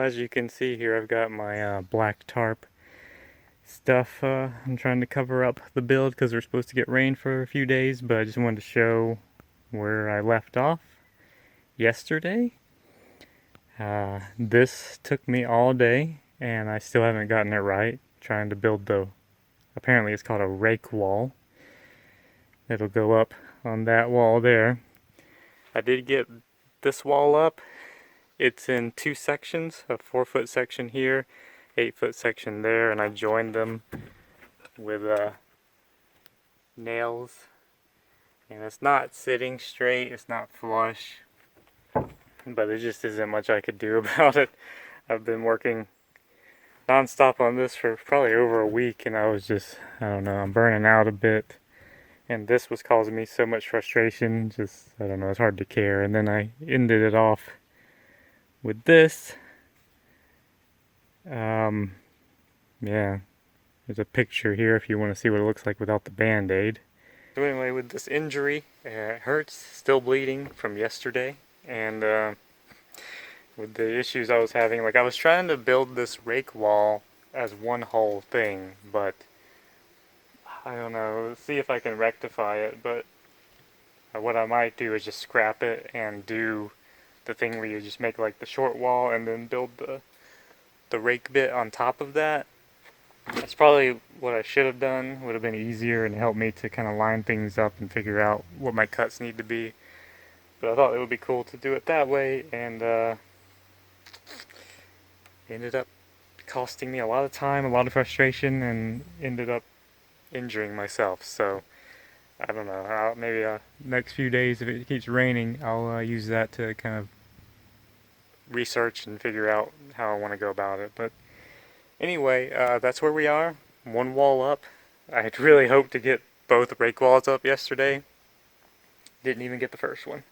as you can see here, I've got my black tarp stuff. I'm trying to cover up the build because we're supposed to get rain for a few days, but I just wanted to show where I left off yesterday. This took me all day, and I still haven't gotten it right. Trying to build apparently it's called a rake wall. It'll go up on that wall there. I did get this wall up. It's in two sections, a 4-foot section here, 8-foot section there, and I joined them with nails. And it's not sitting straight, it's not flush, but there just isn't much I could do about it. I've been working non-stop on this for probably over a week, and I was just, I don't know, I'm burning out a bit. And this was causing me so much frustration, just, I don't know, it's hard to care. And then I ended it off with this. Yeah, there's a picture here if you want to see what it looks like without the band-aid. So anyway, with this injury, it hurts, still bleeding from yesterday, and with the issues I was having, like I was trying to build this rake wall as one whole thing, but I don't know, see if I can rectify it, but what I might do is just scrap it and do the thing where you just make like the short wall and then build the rake bit on top of that. That's probably what I should have done. Would have been easier and helped me to kind of line things up and figure out what my cuts need to be. But I thought it would be cool to do it that way, and ended up costing me a lot of time, a lot of frustration, and ended up injuring myself. So I don't know, maybe next few days, if it keeps raining, I'll use that to kind of research and figure out how I want to go about it. But anyway, that's where we are. One wall up. I had really hoped to get both rake walls up yesterday. Didn't even get the first one.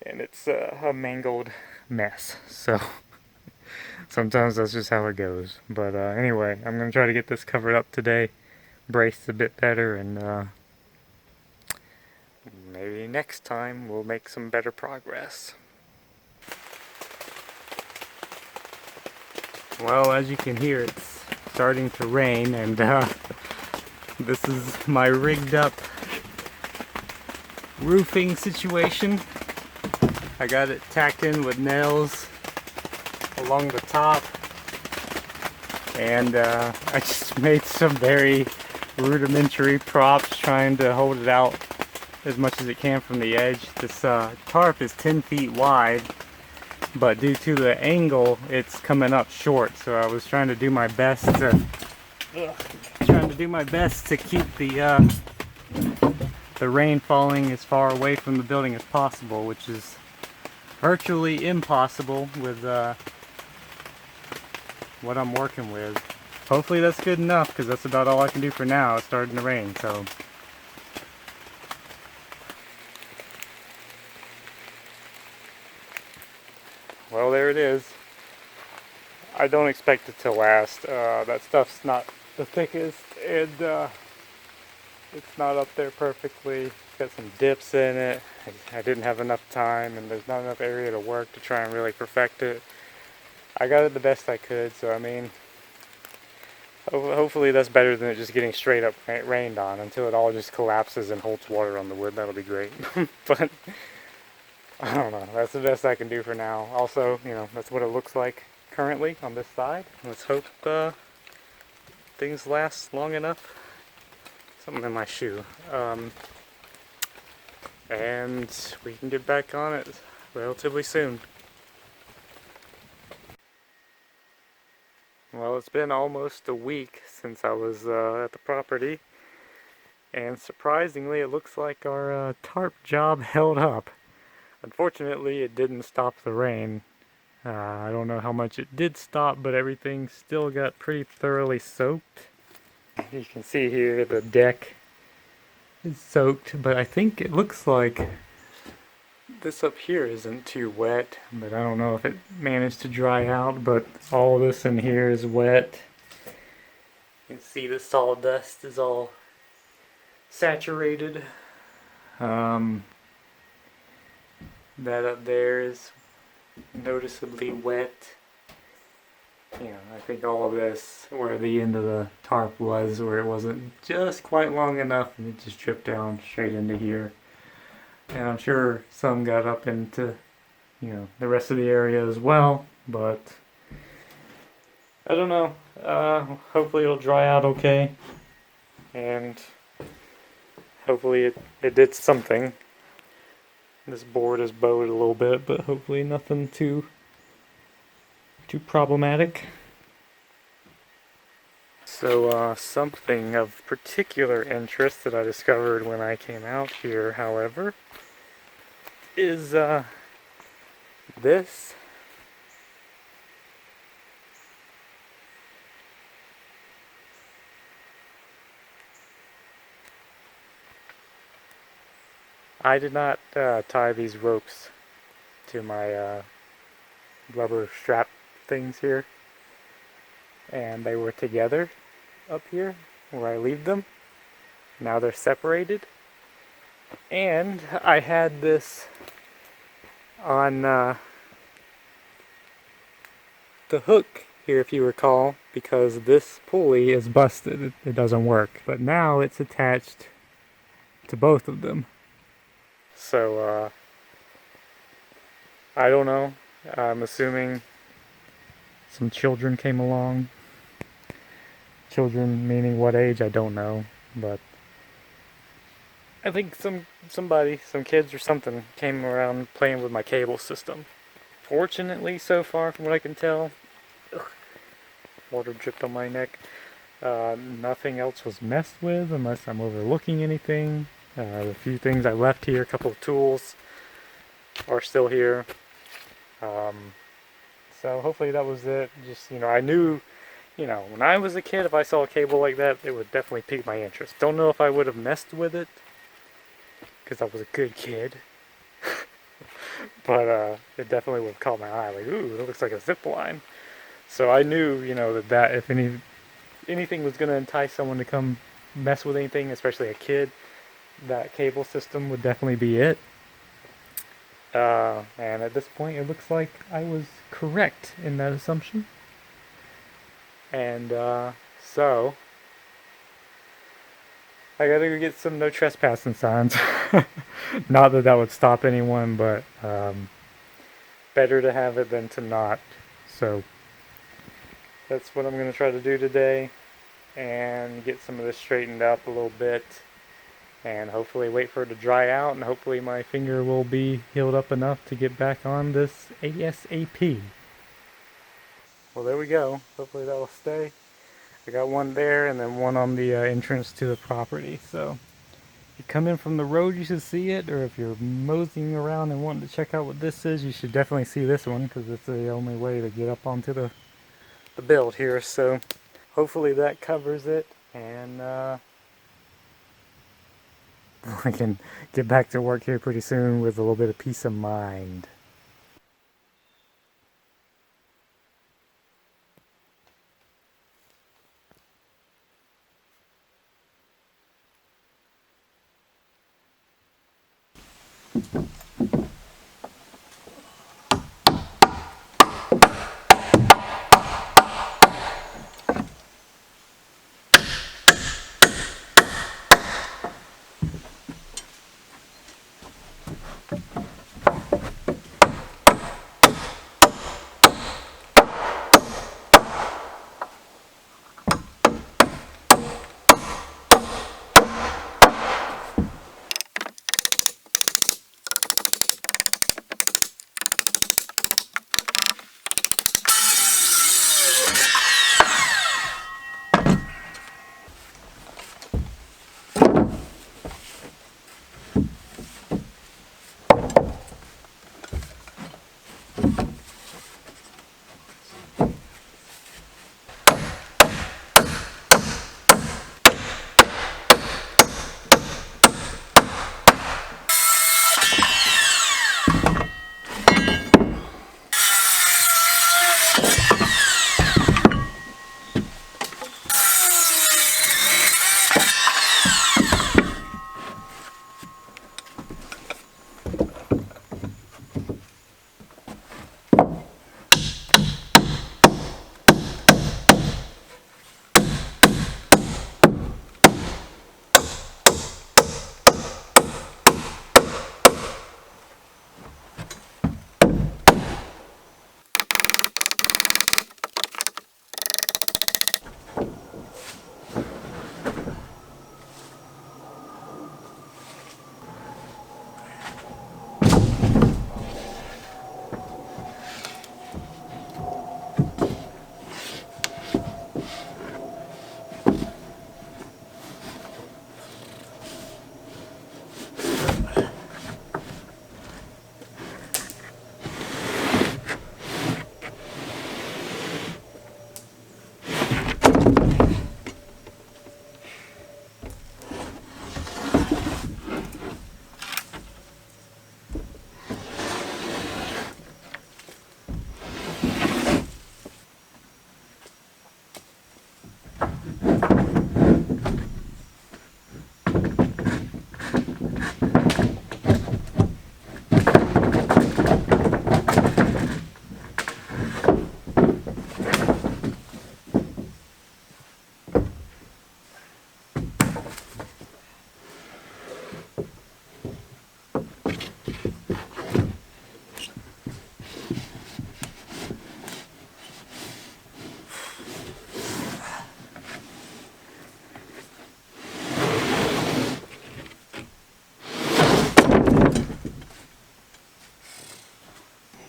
And it's a mangled mess. So sometimes that's just how it goes. But anyway, I'm going to try to get this covered up today. Braced a bit better, and maybe next time we'll make some better progress. Well, as you can hear, it's starting to rain, and this is my rigged up roofing situation. I got it tacked in with nails along the top, and I just made some very rudimentary props trying to hold it out as much as it can from the edge. This tarp is 10 feet wide, but due to the angle it's coming up short, so I was trying to do my best to keep the rain falling as far away from the building as possible, which is virtually impossible with what I'm working with. Hopefully that's good enough, because that's about all I can do for now. It's starting to rain, so. Well, there it is. I don't expect it to last. That stuff's not the thickest, and it's not up there perfectly. It's got some dips in it. I didn't have enough time, and there's not enough area to work to try and really perfect it. I got it the best I could, so I mean, hopefully that's better than it just getting straight up rained on until it all just collapses and holds water on the wood. That'll be great. But I don't know. That's the best I can do for now. Also, you know, that's what it looks like currently on this side. Let's hope things last long enough. Something in my shoe. And we can get back on it relatively soon. Well, it's been almost a week since I was at the property, and surprisingly it looks like our tarp job held up. Unfortunately, it didn't stop the rain. I don't know how much it did stop, but everything still got pretty thoroughly soaked. You can see here the deck is soaked, but I think it looks like this up here isn't too wet, but I don't know if it managed to dry out, but all this in here is wet. You can see the sawdust is all saturated. That up there is noticeably wet. I think all of this, where the end of the tarp was, where it wasn't just quite long enough, and it just dripped down straight into here. And I'm sure some got up into, the rest of the area as well, but I don't know. Hopefully it'll dry out okay, and hopefully it did something. This board is bowed a little bit, but hopefully nothing too problematic. So something of particular interest that I discovered when I came out here, however, is this. I did not tie these ropes to my rubber strap things here, and they were together up here where I leave them. Now they're separated, and I had this on the hook here, if you recall, because this pulley is busted. It doesn't work, but now it's attached to both of them. So I don't know. I'm assuming some children came along. Children meaning what age, I don't know, but I think some kids or something came around playing with my cable system. Fortunately, so far from what I can tell, water dripped on my neck. Nothing else was messed with unless I'm overlooking anything. The few things I left here, a couple of tools, are still here. So hopefully that was it. Just, I knew, when I was a kid, if I saw a cable like that, it would definitely pique my interest. Don't know if I would have messed with it, because I was a good kid. But it definitely would have caught my eye. Like, ooh, it looks like a zip line. So I knew, that if anything was going to entice someone to come mess with anything, especially a kid, that cable system would definitely be it. And at this point, it looks like I was correct in that assumption. And so I gotta go get some no trespassing signs. Not that would stop anyone, but better to have it than to not. So that's what I'm going to try to do today, and get some of this straightened up a little bit, and hopefully wait for it to dry out, and hopefully my finger will be healed up enough to get back on this ASAP. Well, there we go. Hopefully that will stay. I got one there and then one on the entrance to the property. So if you come in from the road, you should see it, or if you're moseying around and wanting to check out what this is, you should definitely see this one, because it's the only way to get up onto the build here. So hopefully that covers it, and we can get back to work here pretty soon with a little bit of peace of mind.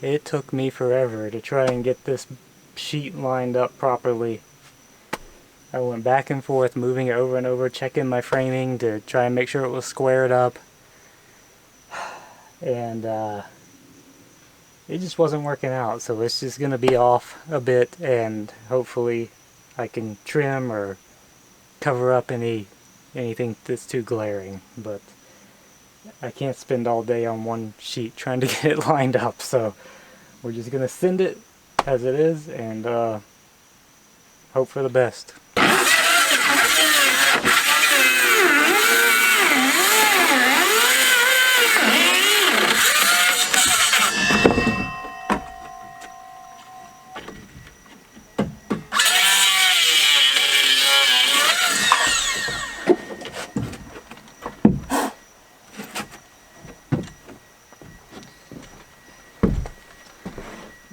it took me forever to try and get this sheet lined up properly. I went back and forth, moving it over and over, checking my framing to try and make sure it was squared up. And it just wasn't working out, so it's just going to be off a bit, and hopefully I can trim or cover up anything that's too glaring. But I can't spend all day on one sheet trying to get it lined up, so we're just going to send it as it is and hope for the best.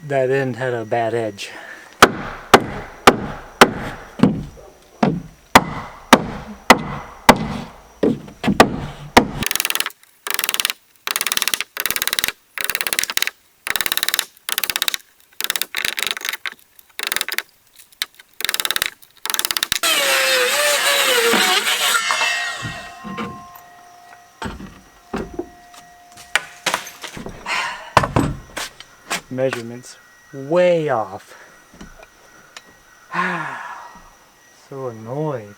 That end had a bad edge. Measurements way off. So annoyed.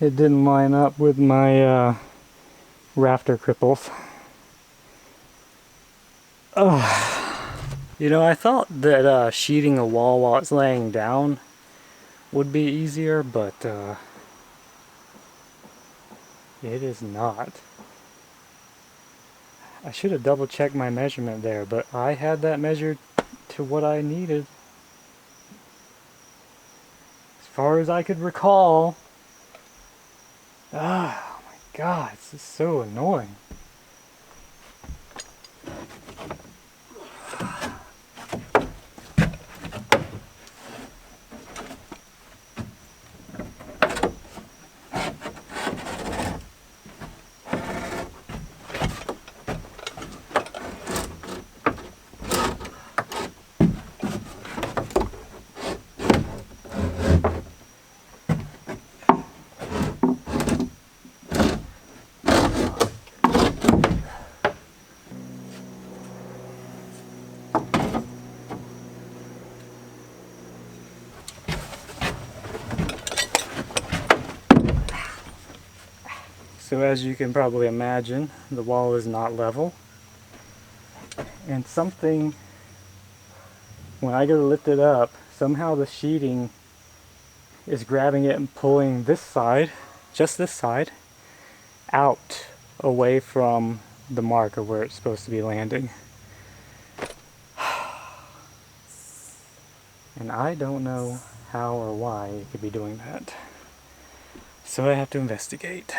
It didn't line up with my rafter cripples. You know, I thought that sheeting a wall while it's laying down would be easier, but it is not. I should have double checked my measurement there, but I had that measured to what I needed. As far as I could recall. Oh my god, this is so annoying. So as you can probably imagine, the wall is not level. And something, when I go to lift it up, somehow the sheeting is grabbing it and pulling this side, just this side, out away from the mark of where it's supposed to be landing. And I don't know how or why it could be doing that. So I have to investigate.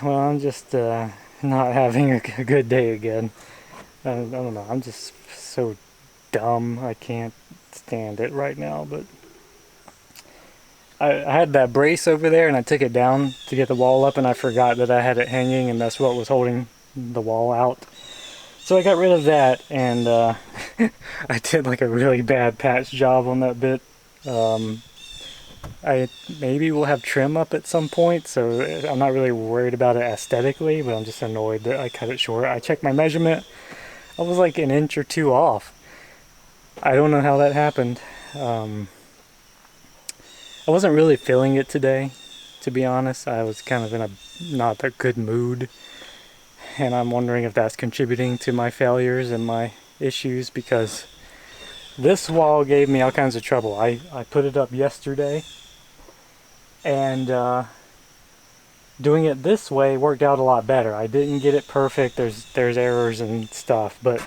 Well, I'm just not having a good day again. I don't know, I'm just so dumb. I can't stand it right now, but I had that brace over there and I took it down to get the wall up and I forgot that I had it hanging and that's what was holding the wall out. So I got rid of that and I did like a really bad patch job on that bit. maybe we'll have trim up at some point, so I'm not really worried about it aesthetically, but I'm just annoyed that I cut it short. I checked my measurement. I was like an inch or two off. I don't know how that happened. I wasn't really feeling it today, to be honest. I was kind of in a not a good mood, and I'm wondering if that's contributing to my failures and my issues, because this wall gave me all kinds of trouble. I put it up yesterday, and doing it this way worked out a lot better. I didn't get it perfect. There's errors and stuff, but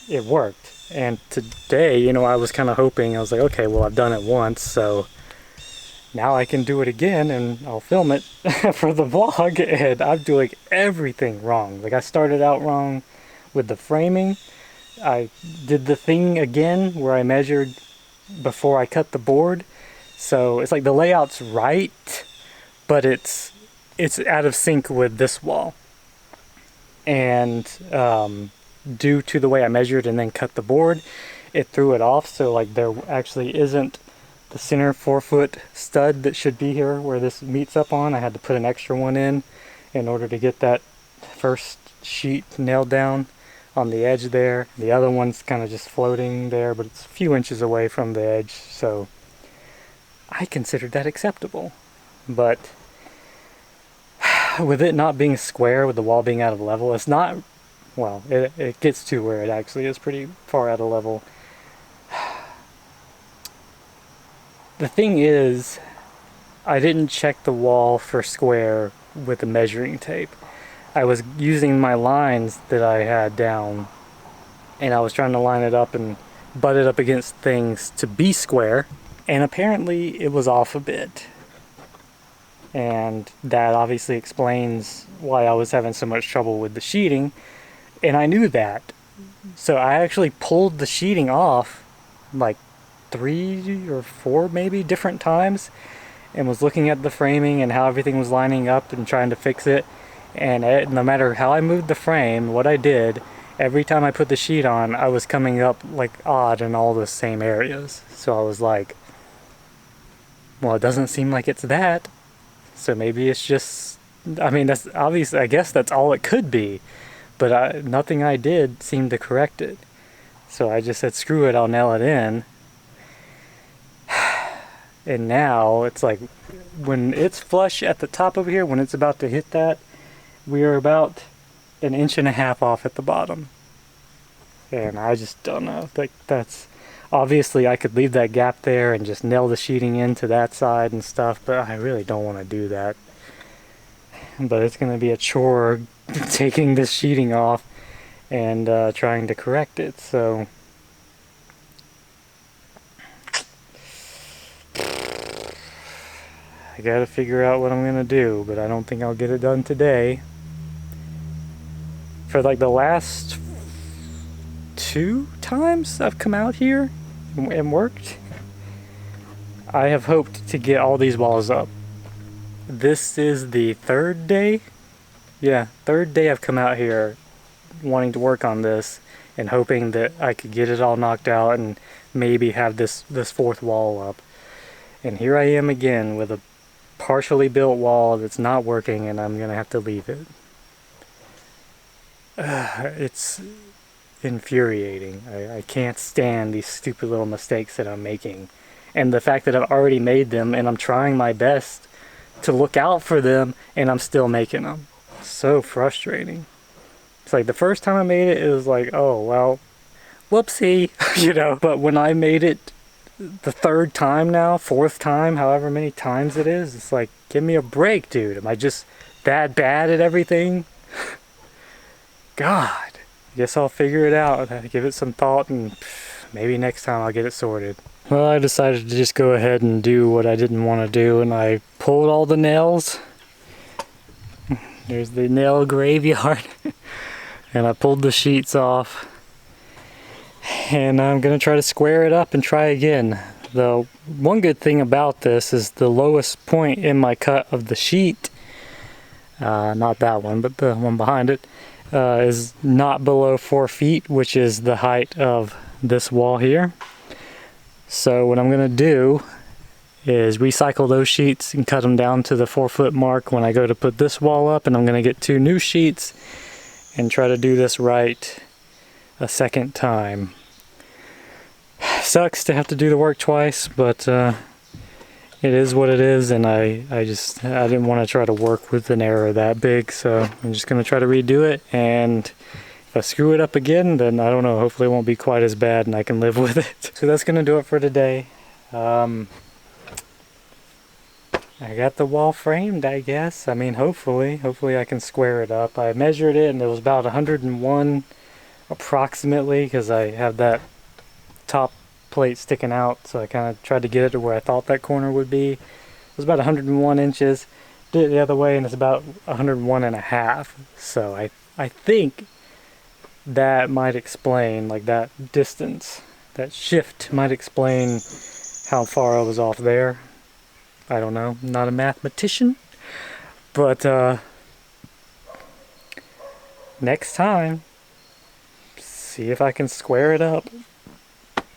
it worked. And today, you know, I was kind of hoping, I was like, okay, well, I've done it once, so now I can do it again and I'll film it for the vlog. And I'm doing everything wrong. Like, I started out wrong with the framing. I did the thing again where I measured before I cut the board. So it's like the layout's right, but it's out of sync with this wall. And due to the way I measured and then cut the board, it threw it off. So like there actually isn't the center 4-foot stud that should be here where this meets up on. I had to put an extra one in order to get that first sheet nailed down on the edge there. The other one's kind of just floating there, but it's a few inches away from the edge, so I considered that acceptable. But with it not being square, with the wall being out of level, it's not, well, it gets to where it actually is pretty far out of level. The thing is, I didn't check the wall for square with the measuring tape. I was using my lines that I had down, and I was trying to line it up and butt it up against things to be square, and apparently it was off a bit. And that obviously explains why I was having so much trouble with the sheeting, and I knew that. So I actually pulled the sheeting off like 3 or 4 maybe different times, and was looking at the framing and how everything was lining up and trying to fix it. And no matter how I moved the frame, what I did, every time I put the sheet on, I was coming up like odd in all the same areas. So I was like, well, it doesn't seem like it's that. So maybe it's just, I mean, that's obviously, I guess that's all it could be. But nothing I did seemed to correct it. So I just said, screw it, I'll nail it in. And now it's like, when it's flush at the top over here, when it's about to hit that, we are about 1.5 inches off at the bottom. And I just don't know. Like, that's obviously I could leave that gap there and just nail the sheeting into that side and stuff, but I really don't want to do that. But it's going to be a chore taking this sheeting off and trying to correct it. So I gotta figure out what I'm gonna do, but I don't think I'll get it done today. For like the last 2 times I've come out here and worked, I have hoped to get all these walls up. This is the 3rd day? Yeah, 3rd day I've come out here wanting to work on this and hoping that I could get it all knocked out and maybe have this 4th wall up. And here I am again with a partially built wall that's not working, and I'm gonna have to leave it. It's infuriating. I can't stand these stupid little mistakes that I'm making, and the fact that I've already made them and I'm trying my best to look out for them and I'm still making them. So frustrating. It's like the first time I made it, it was like, oh well, whoopsie, you know. But when I made it the 3rd time now, 4th time, however many times it is, it's like, give me a break, dude. Am I just that bad at everything? God. I guess I'll figure it out. Give it some thought, and maybe next time I'll get it sorted. Well, I decided to just go ahead and do what I didn't want to do, and I pulled all the nails. There's the nail graveyard. And I pulled the sheets off. And I'm going to try to square it up and try again. The one good thing about this is the lowest point in my cut of the sheet, not that one, but the one behind it, is not below 4 feet, which is the height of this wall here. So what I'm going to do is recycle those sheets and cut them down to the 4-foot mark when I go to put this wall up, and I'm going to get 2 new sheets and try to do this right a second time. Sucks to have to do the work twice, but it is what it is, and I didn't want to try to work with an error that big, so I'm just going to try to redo it, and if I screw it up again, then I don't know, hopefully it won't be quite as bad and I can live with it. So that's going to do it for today. I got the wall framed, I guess. I mean, hopefully I can square it up. I measured it and it was about 101 approximately, because I have that top plate sticking out, so I kind of tried to get it to where I thought that corner would be. It was about 101 inches. Did it the other way and it's about 101 and a half. So I think that might explain, like that distance, that shift might explain how far I was off there. I don't know, I'm not a mathematician, but next time, see if I can square it up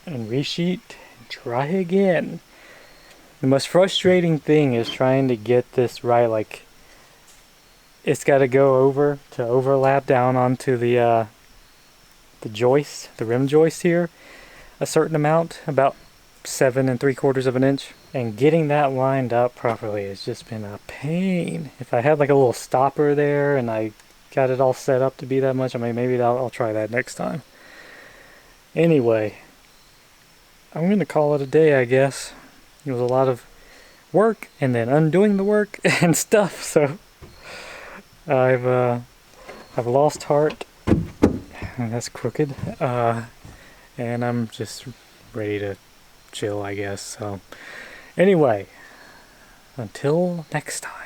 and resheet and try again. The most frustrating thing is trying to get this right. Like, it's got to go over to overlap down onto the joist, the rim joist here, a certain amount, about 7 3/4 of an inch, and getting that lined up properly has just been a pain. If I had like a little stopper there and I got it all set up to be that much, I mean, maybe I'll try that next time. Anyway, I'm gonna call it a day, I guess. It was a lot of work and then undoing the work and stuff, so I've lost heart. That's crooked, and I'm just ready to chill, I guess. So anyway, until next time.